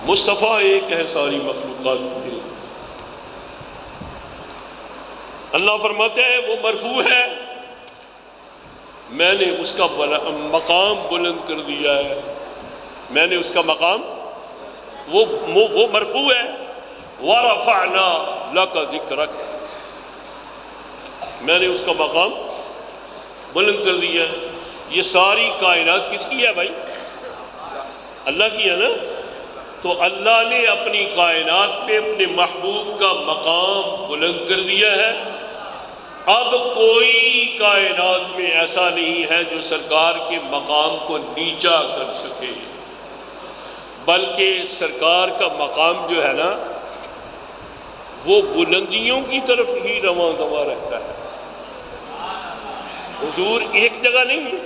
مصطفیٰ ایک ہے ساری مخلوقات میں۔ اللہ فرماتے ہیں وہ مرفوع ہے، میں نے اس کا مقام بلند کر دیا ہے، میں نے اس کا مقام وہ مرفوع ہے۔ وَرَفَعْنَا لَكَ ذِكْرَكَ، میں نے اس کا مقام بلند کر دیا ہے۔ یہ ساری کائنات کس کی ہے بھائی؟ اللہ کی ہے نا؟ تو اللہ نے اپنی کائنات میں اپنے محبوب کا مقام بلند کر دیا ہے۔ اب کوئی کائنات میں ایسا نہیں ہے جو سرکار کے مقام کو نیچا کر سکے، بلکہ سرکار کا مقام جو ہے نا وہ بلندیوں کی طرف ہی رواں دواں رہتا ہے۔ حضور ایک جگہ نہیں ہے،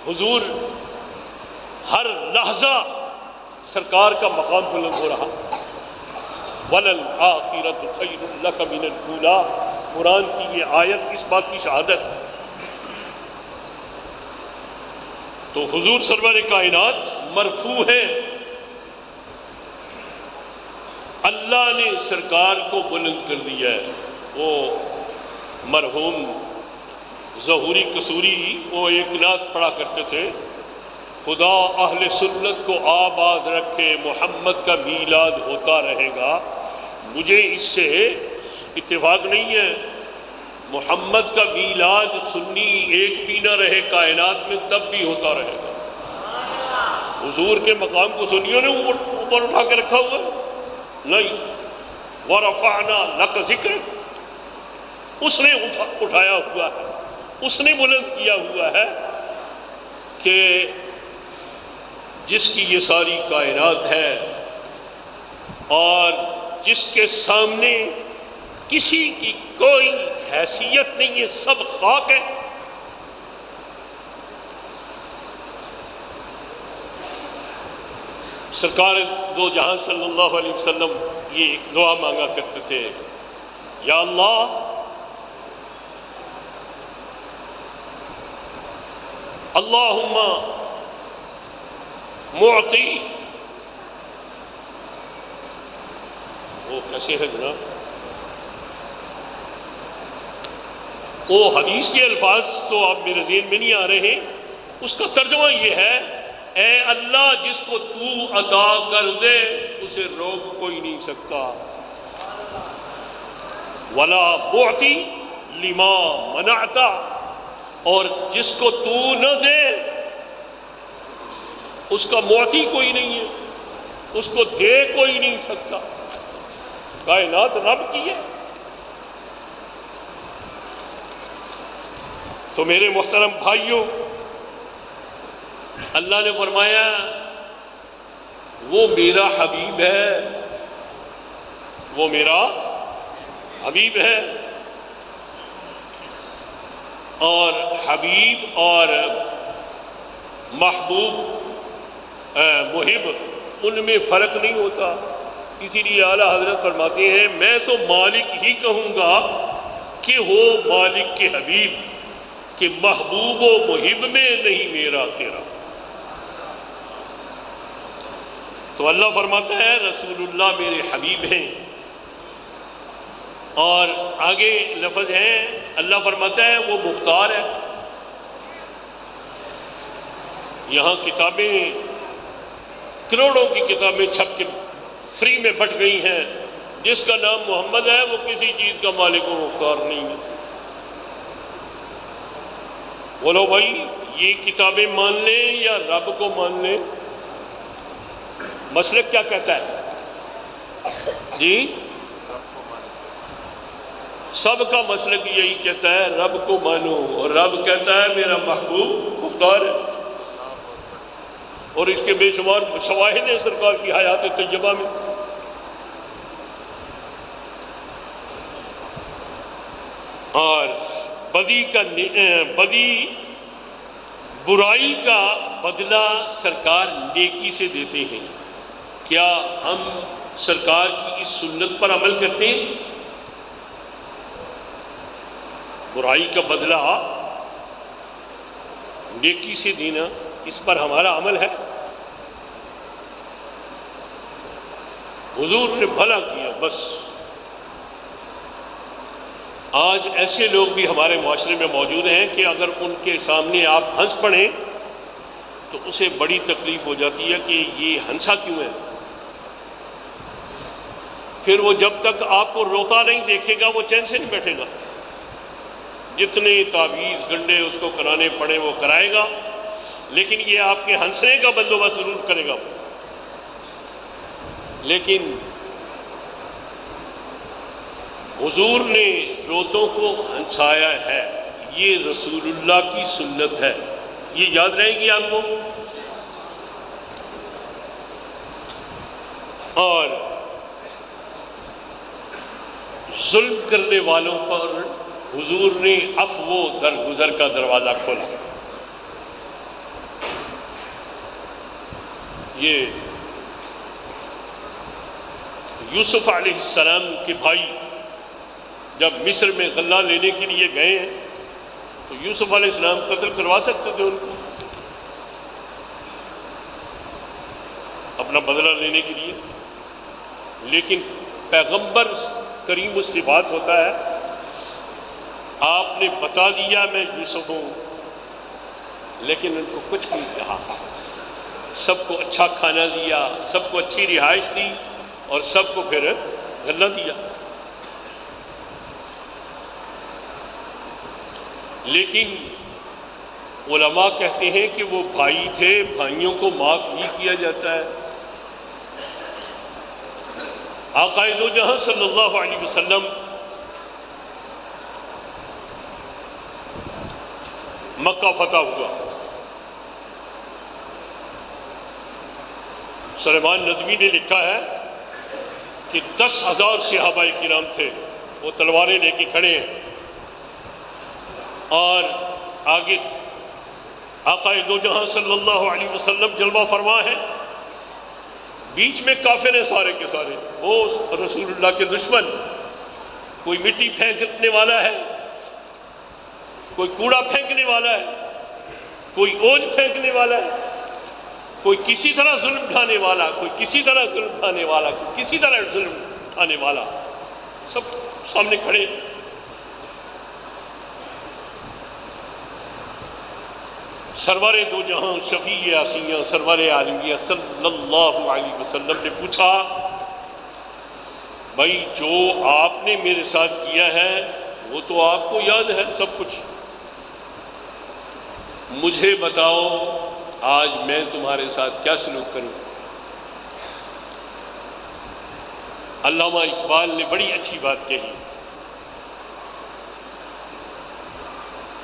حضور ہر لحظہ سرکار کا مقام بلند ہو رہا۔ وَلَلْآخِرَةُ خَيْرٌ لَكَ مِنَ الْأُولَىٰ، قرآن کی یہ آیت اس بات کی شہادت۔ تو حضور سرور کائنات مرفوع ہے، اللہ نے سرکار کو بلند کر دیا ہے۔ وہ مرحوم ظہوری قصوری وہ ایک نعت پڑھا کرتے تھے، خدا اہل سنت کو آباد رکھے، محمد کا میلاد ہوتا رہے گا۔ مجھے اس سے اتفاق نہیں ہے، محمد کا میلاد سنی ایک بھی نہ رہے کائنات میں تب بھی ہوتا رہے گا۔ حضور کے مقام کو سنیوں نے اوپر اٹھا کے رکھا ہوا نہیں۔ وَرَفَعْنَا لَكَ ذِكْرَكَ، اس نے اٹھایا ہوا ہے، اس نے بلند کیا ہوا ہے کہ جس کی یہ ساری کائنات ہے اور جس کے سامنے کسی کی کوئی حیثیت نہیں ہے، سب خاک ہے۔ سرکار دو جہاں صلی اللہ علیہ وسلم یہ ایک دعا مانگا کرتے تھے، یا اللہ اللہم معطی، وہ کیسے ہے جناب؟ وہ حدیث کے الفاظ تو آپ میرے ذہن میں نہیں آ رہے ہیں، اس کا ترجمہ یہ ہے، اے اللہ جس کو تو عطا کر دے اسے روک کوئی نہیں سکتا، ولا معطی لما منعت، اور جس کو تو نہ دے اس کا معطی کوئی نہیں ہے، اس کو دے کوئی نہیں سکتا۔ کائنات رب کی ہے۔ تو میرے محترم بھائیوں، اللہ نے فرمایا وہ میرا حبیب ہے، وہ میرا حبیب ہے، اور حبیب اور محبوب محب ان میں فرق نہیں ہوتا۔ اسی لیے اعلیٰ حضرت فرماتے ہیں میں تو مالک ہی کہوں گا کہ وہ مالک کے حبیب، کہ محبوب و محب میں نہیں میرا تیرا۔ تو اللہ فرماتا ہے رسول اللہ میرے حبیب ہیں، اور آگے لفظ ہیں اللہ فرماتا ہے وہ مختار ہے۔ یہاں کتابیں کروڑوں کی کتابیں چھپ کے فری میں بٹ گئی ہیں، جس کا نام محمد ہے وہ کسی چیز کا مالک و مختار نہیں ہے۔ بولو بھائی یہ کتابیں مان لیں یا رب کو مان لیں؟ مسلک کیا کہتا ہے جی؟ سب کا مسلک یہی کہتا ہے رب کو مانو، اور رب کہتا ہے میرا محبوب مختار ہے، اور اس کے بے شمار شواہد ہیں سرکار کی حیات طیبہ میں۔ اور بدی برائی کا بدلہ سرکار نیکی سے دیتے ہیں۔ کیا ہم سرکار کی اس سنت پر عمل کرتے ہیں؟ برائی کا بدلہ نیکی سے دینا، اس پر ہمارا عمل ہے؟ حضور نے بھلا کیا بس۔ آج ایسے لوگ بھی ہمارے معاشرے میں موجود ہیں کہ اگر ان کے سامنے آپ ہنس پڑیں تو اسے بڑی تکلیف ہو جاتی ہے کہ یہ ہنسا کیوں ہے۔ پھر وہ جب تک آپ کو روتا نہیں دیکھے گا وہ چین سے نہیں بیٹھے گا، جتنے تعویذ گنڈے اس کو کرانے پڑے وہ کرائے گا، لیکن یہ آپ کے ہنسنے کا بندوبست ضرور کرے گا۔ لیکن حضور نے روتوں کو ہنسایا ہے، یہ رسول اللہ کی سنت ہے، یہ یاد رہے گی آپ کو۔ اور ظلم کرنے والوں پر حضور نے عفو و درگزر کا دروازہ کھولا۔ یہ یوسف علیہ السلام کے بھائی جب مصر میں غلہ لینے کے لیے گئے ہیں تو یوسف علیہ السلام قتل کروا سکتے تھے ان کو اپنا بدلہ لینے کے لیے، لیکن پیغمبر کریم الصفات ہوتا ہے، آپ نے بتا دیا میں یوسف ہوں، لیکن ان کو کچھ نہیں کہا، سب کو اچھا کھانا دیا، سب کو اچھی رہائش دی اور سب کو پھر غلہ دیا۔ لیکن علماء کہتے ہیں کہ وہ بھائی تھے، بھائیوں کو معاف ہی کیا جاتا ہے۔ آقا دو جہاں صلی اللہ علیہ وسلم مکہ فتح ہوا، سلیمان ندوی نے لکھا ہے کہ 10,000 صحابہ کرام تھے، وہ تلواریں لے کے کھڑے ہیں، اور آگے آقا دو جہاں صلی اللہ علیہ وسلم جلوہ فرما ہے، بیچ میں کافر ہیں سارے کے سارے، وہ رسول اللہ کے دشمن، کوئی مٹی پھینکنے والا ہے، کوئی کوڑا پھینکنے والا ہے، کوئی اوج پھینکنے والا ہے، کوئی کسی طرح ظلم ڈھانے والا، کوئی کسی طرح ظلم ڈھانے والا، کوئی کسی طرح ظلم ڈھانے والا، سب سامنے کھڑے۔ سرور دو جہاں شفیع آسیہ سرور عالمیہ صلی اللہ علیہ وسلم نے پوچھا، بھائی جو آپ نے میرے ساتھ کیا ہے وہ تو آپ کو یاد ہے سب کچھ، مجھے بتاؤ آج میں تمہارے ساتھ کیا سلوک کروں۔ علامہ اقبال نے بڑی اچھی بات کہی،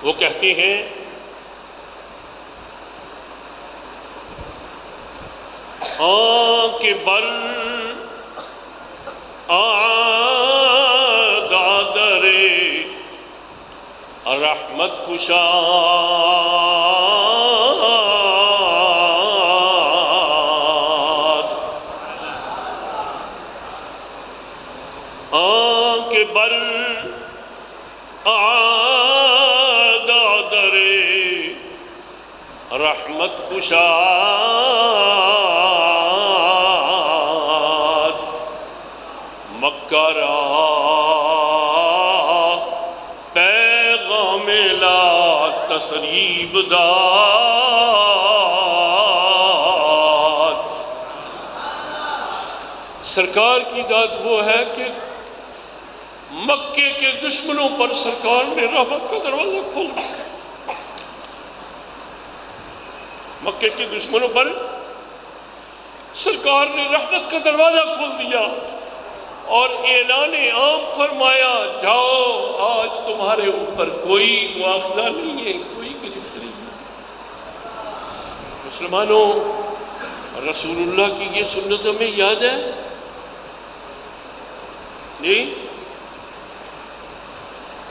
وہ کہتے ہیں کے بر دادر رحمت کشا کے بر دادر رحمت کشا مکرا پیغام لا تسریب داد۔ سرکار کی ذات وہ ہے کہ مکے کے دشمنوں پر سرکار نے رحمت کا دروازہ کھول دیا، مکے کے دشمنوں پر سرکار نے رحمت کا دروازہ کھول دیا اور اعلان عام فرمایا، جاؤ آج تمہارے اوپر کوئی مواخذہ نہیں ہے، کوئی گرفت نہیں ہے۔ مسلمانوں، رسول اللہ کی یہ سنت ہمیں یاد ہے نہیں؟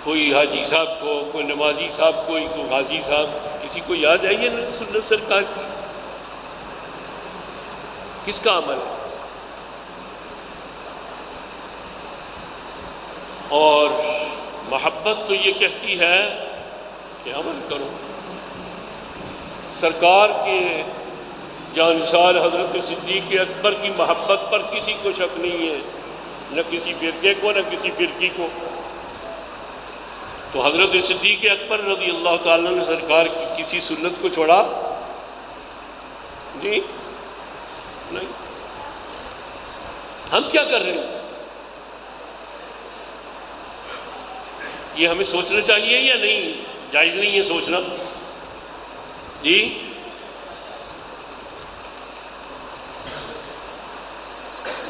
کوئی حاجی صاحب کو، کوئی نمازی صاحب کو، کوئی غازی صاحب، کسی کو یاد ہے یہ سنت سرکار کی؟ کس کا عمل ہے؟ اور محبت تو یہ کہتی ہے کہ عمل کرو۔ سرکار کے جانثال حضرت صدیق اکبر کی محبت پر کسی کو شک نہیں ہے، نہ کسی فرقے کو، نہ کسی فرقی کو۔ تو حضرت صدیق اکبر رضی اللہ تعالیٰ نے سرکار کی کسی سنت کو چھوڑا؟ جی نہیں۔ ہم کیا کر رہے ہیں؟ یہ ہمیں سوچنا چاہیے یا نہیں؟ جائز نہیں ہے سوچنا؟ جی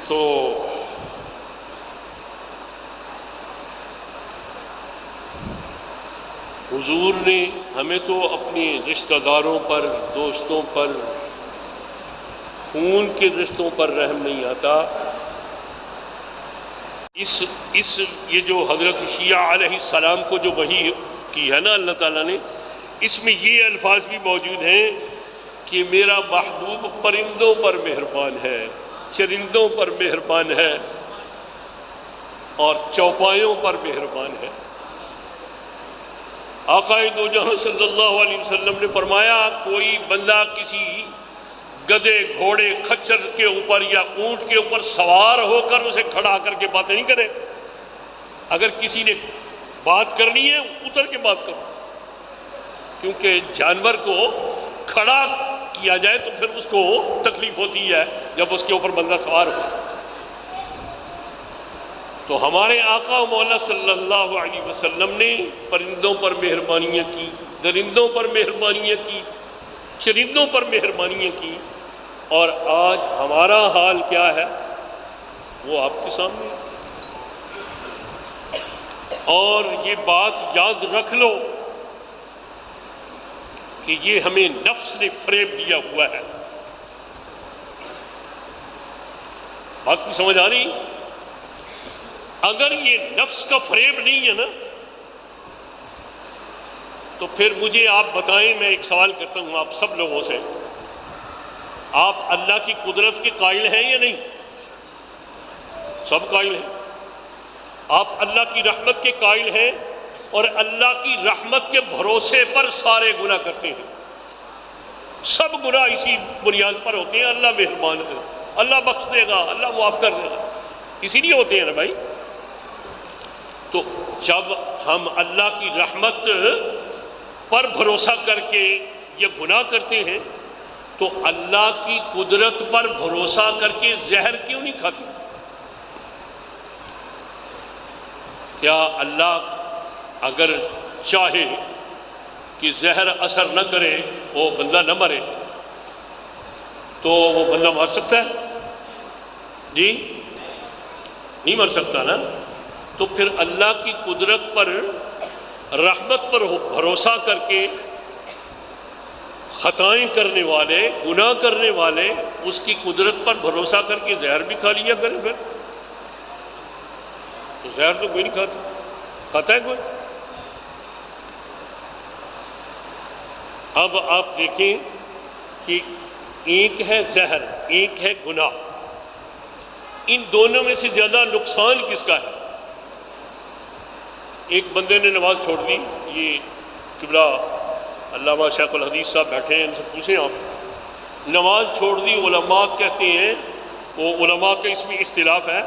تو حضور نے ہمیں تو اپنے رشتہ داروں پر، دوستوں پر، خون کے رشتوں پر رحم نہیں آتا۔ یہ جو حضرت شیعہ علیہ السلام کو جو وحی کی ہے نا اللہ تعالیٰ نے، اس میں یہ الفاظ بھی موجود ہیں کہ میرا محبوب پرندوں پر مہربان ہے، چرندوں پر مہربان ہے اور چوپایوں پر مہربان ہے۔ آقا دو جہاں صلی اللہ علیہ وسلم نے فرمایا کوئی بندہ کسی گدھے، گھوڑے، خچر کے اوپر یا اونٹ کے اوپر سوار ہو کر اسے کھڑا کر کے باتیں نہیں کرے۔ اگر کسی نے بات کرنی ہے اتر کے بات کرو، کیونکہ جانور کو کھڑا کیا جائے تو پھر اس کو تکلیف ہوتی ہے جب اس کے اوپر بندہ سوار ہو۔ تو ہمارے آقا و مولا صلی اللہ علیہ وسلم نے پرندوں پر مہربانیاں کی، درندوں پر مہربانیاں کی، چرندوں پر مہربانیاں کی، اور آج ہمارا حال کیا ہے وہ آپ کے سامنے ہے۔ اور یہ بات یاد رکھ لو کہ یہ ہمیں نفس نے فریب دیا ہوا ہے۔ بات کی سمجھ آ رہی؟ اگر یہ نفس کا فریب نہیں ہے نا تو پھر مجھے آپ بتائیں، میں ایک سوال کرتا ہوں آپ سب لوگوں سے، آپ اللہ کی قدرت کے قائل ہیں یا نہیں؟ سب قائل ہیں۔ آپ اللہ کی رحمت کے قائل ہیں اور اللہ کی رحمت کے بھروسے پر سارے گناہ کرتے ہیں۔ سب گناہ اسی بنیاد پر ہوتے ہیں، اللہ مہربان ہے، اللہ بخش دے گا، اللہ معاف کر دے گا، اسی لیے ہوتے ہیں نا بھائی۔ تو جب ہم اللہ کی رحمت پر بھروسہ کر کے یہ گناہ کرتے ہیں تو اللہ کی قدرت پر بھروسہ کر کے زہر کیوں نہیں کھاتے؟ کیا اللہ اگر چاہے کہ زہر اثر نہ کرے، وہ بندہ نہ مرے، تو وہ بندہ مر سکتا ہے؟ جی نہیں مر سکتا نا۔ تو پھر اللہ کی قدرت پر، رحمت پر بھروسہ کر کے خطائیں کرنے والے، گناہ کرنے والے اس کی قدرت پر بھروسہ کر کے زہر بھی کھا لیا کریں۔ پھر تو زہر تو کوئی نہیں کھاتا، کھاتا ہے کوئی؟ اب آپ دیکھیں کہ ایک ہے زہر، ایک ہے گناہ، ان دونوں میں سے زیادہ نقصان کس کا ہے؟ ایک بندے نے نماز چھوڑ دی، یہ قبلہ علامہ شیخ الحدیث صاحب بیٹھے ہیں، ان سے پوچھیں آپ، نماز چھوڑ دی، علماء کہتے ہیں، وہ علماء کا اس میں اختلاف ہے،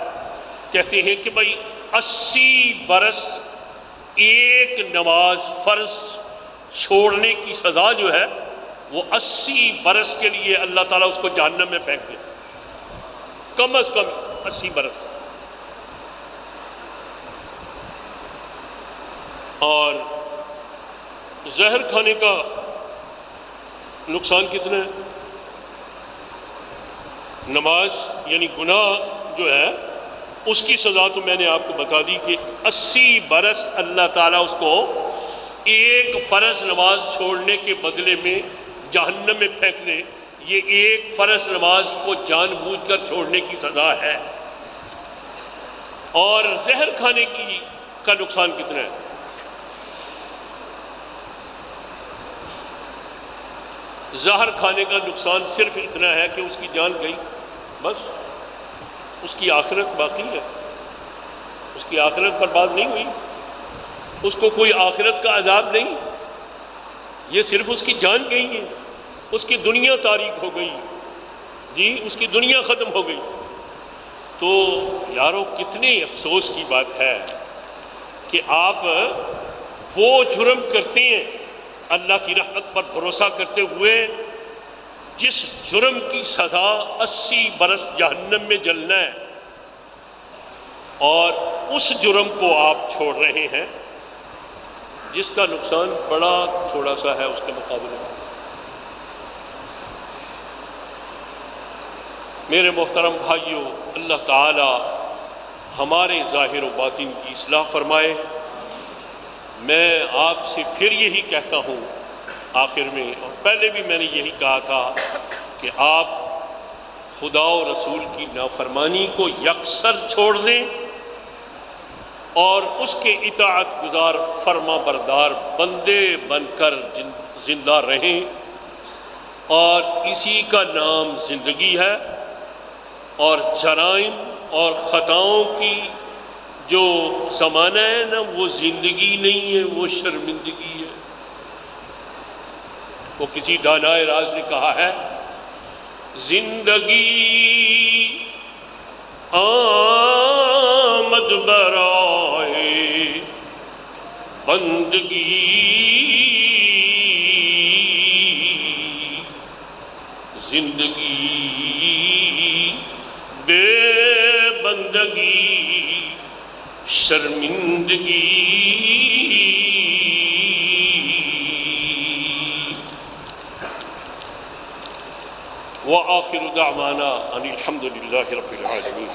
کہتے ہیں کہ بھائی 80 برس ایک نماز فرض چھوڑنے کی سزا جو ہے وہ 80 برس کے لیے اللہ تعالیٰ اس کو جہنم میں پھینک دے، کم از کم 80 برس۔ اور زہر کھانے کا نقصان کتنا ہے؟ نماز یعنی گناہ جو ہے اس کی سزا تو میں نے آپ کو بتا دی کہ 80 برس اللہ تعالیٰ اس کو ایک فرض نماز چھوڑنے کے بدلے میں جہنم میں پھینک دے۔ یہ ایک فرض نماز کو جان بوجھ کر چھوڑنے کی سزا ہے۔ اور زہر کھانے کا نقصان کتنا ہے؟ زہر کھانے کا نقصان صرف اتنا ہے کہ اس کی جان گئی، بس اس کی آخرت باقی ہے، اس کی آخرت برباد نہیں ہوئی، اس کو کوئی آخرت کا عذاب نہیں، یہ صرف اس کی جان گئی ہے، اس کی دنیا تاریک ہو گئی، جی اس کی دنیا ختم ہو گئی۔ تو یارو کتنے افسوس کی بات ہے کہ آپ وہ جرم کرتے ہیں اللہ کی رحمت پر بھروسہ کرتے ہوئے جس جرم کی سزا 80 برس جہنم میں جلنا ہے، اور اس جرم کو آپ چھوڑ رہے ہیں جس کا نقصان بڑا تھوڑا سا ہے اس کے مقابلے میں۔ میرے محترم بھائیوں، اللہ تعالی ہمارے ظاہر و باطن کی اصلاح فرمائے۔ میں آپ سے پھر یہی کہتا ہوں آخر میں، اور پہلے بھی میں نے یہی کہا تھا کہ آپ خدا و رسول کی نافرمانی کو یکسر چھوڑ دیں اور اس کے اطاعت گزار فرما بردار بندے بن کر زندہ رہیں، اور اسی کا نام زندگی ہے، اور جرائم اور خطاؤں کی جو زمانہ ہے نا وہ زندگی نہیں ہے، وہ شرمندگی ہے۔ وہ کسی دانائے راز نے کہا ہے، زندگی آمد برائے بندگی، زندگی بے بندگی شرمندگی۔ وآخر دعوانا ان الحمد للہ رب العالمین۔